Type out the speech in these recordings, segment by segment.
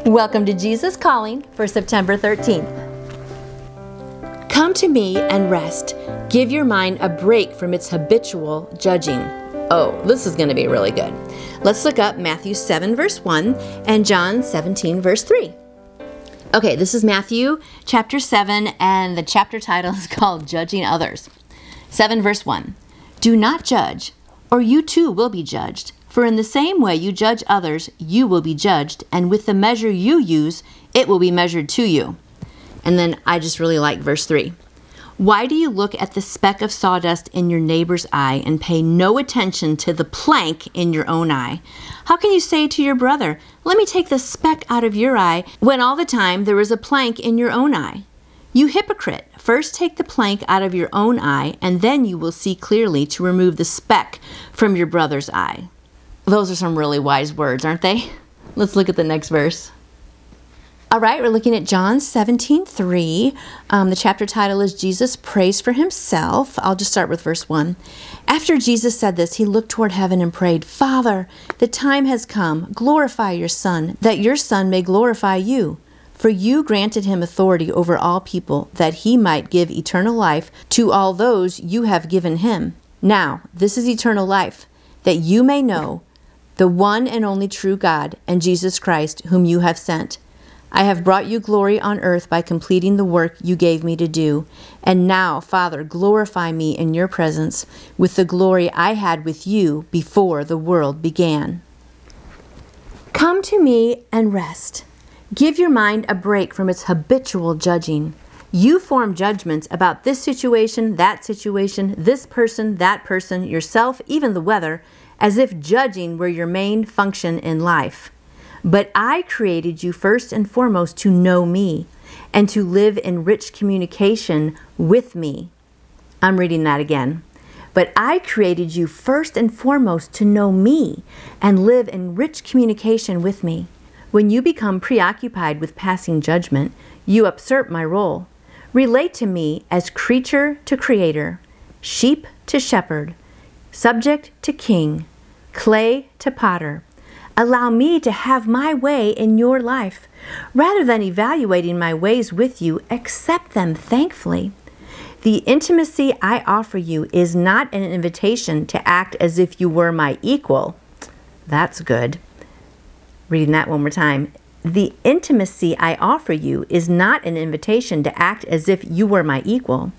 Welcome to Jesus Calling for September 13th. Come to me and rest. Give your mind a break from its habitual judging. Oh, this is going to be really good. Let's look up Matthew 7 verse 1 and John 17 verse 3. Okay, this is Matthew chapter 7 and the chapter title is called Judging Others. 7 verse 1. Do not judge, or you too will be judged. For in the same way you judge others, you will be judged, and with the measure you use, it will be measured to you. And then I just really like verse 3. Why do you look at the speck of sawdust in your neighbor's eye and pay no attention to the plank in your own eye? How can you say to your brother, let me take the speck out of your eye, when all the time there is a plank in your own eye? You hypocrite, first take the plank out of your own eye, and then you will see clearly to remove the speck from your brother's eye. Those are some really wise words, aren't they? Let's look at the next verse. All right, we're looking at John 17:3. The chapter title is Jesus Prays for Himself. I'll just start with verse 1. After Jesus said this, He looked toward heaven and prayed, Father, the time has come. Glorify your Son, that your Son may glorify you. For you granted Him authority over all people, that He might give eternal life to all those you have given Him. Now, this is eternal life, that you may know the one and only true God, and Jesus Christ, whom you have sent. I have brought you glory on earth by completing the work you gave me to do. And now, Father, glorify me in your presence with the glory I had with you before the world began. Come to me and rest. Give your mind a break from its habitual judging. You form judgments about this situation, this person, that person, yourself, even the weather, as if judging were your main function in life. But I created you first and foremost to know me and to live in rich communication with me. I'm reading that again. But I created you first and foremost to know me and live in rich communication with me. When you become preoccupied with passing judgment, you usurp my role. Relate to me as creature to creator, sheep to shepherd, subject to king, clay to potter. Allow me to have my way in your life. Rather than evaluating my ways with you, accept them thankfully. The intimacy I offer you is not an invitation to act as if you were my equal. That's good. Reading that one more time. The intimacy I offer you is not an invitation to act as if you were my equal.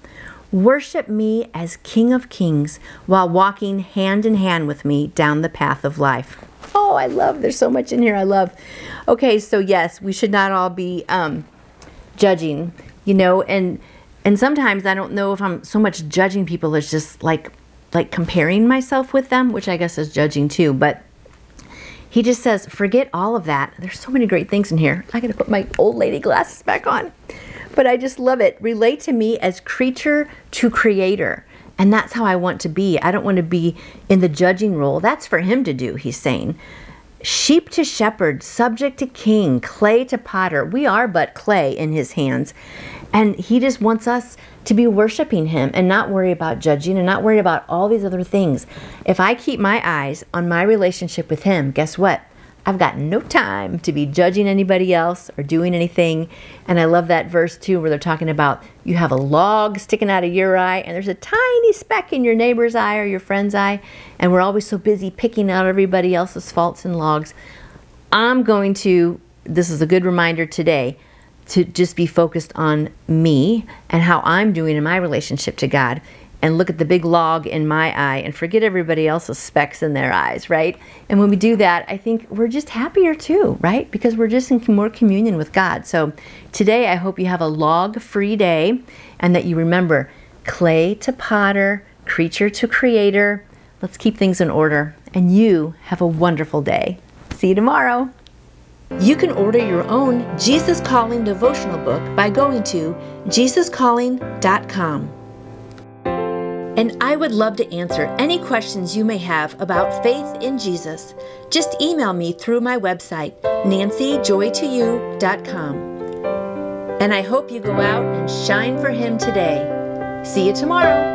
Worship me as King of Kings while walking hand in hand with me down the path of life. Oh, I love, there's so much in here I love. Okay, so yes, we should not all be judging, and sometimes I don't know if I'm so much judging people as just like comparing myself with them, which I guess is judging too, but he just says, forget all of that. There's so many great things in here. I gotta put my old lady glasses back on. But I just love it. Relate to me as creature to creator. And that's how I want to be. I don't want to be in the judging role. That's for him to do, he's saying. Sheep to shepherd, subject to king, clay to potter. We are but clay in his hands. And he just wants us to be worshiping him and not worry about judging and not worry about all these other things. If I keep my eyes on my relationship with him, guess what? I've got no time to be judging anybody else or doing anything. And I love that verse too, where they're talking about you have a log sticking out of your eye and there's a tiny speck in your neighbor's eye or your friend's eye. And we're always so busy picking out everybody else's faults and logs. This is a good reminder today, to just be focused on me and how I'm doing in my relationship to God. And look at the big log in my eye and forget everybody else's specks in their eyes, right? And when we do that, I think we're just happier too, right? Because we're just in more communion with God. So today, I hope you have a log-free day and that you remember clay to potter, creature to creator. Let's keep things in order. And you have a wonderful day. See you tomorrow. You can order your own Jesus Calling devotional book by going to jesuscalling.com. And I would love to answer any questions you may have about faith in Jesus. Just email me through my website, nancyjoytoyou.com. And I hope you go out and shine for Him today. See you tomorrow.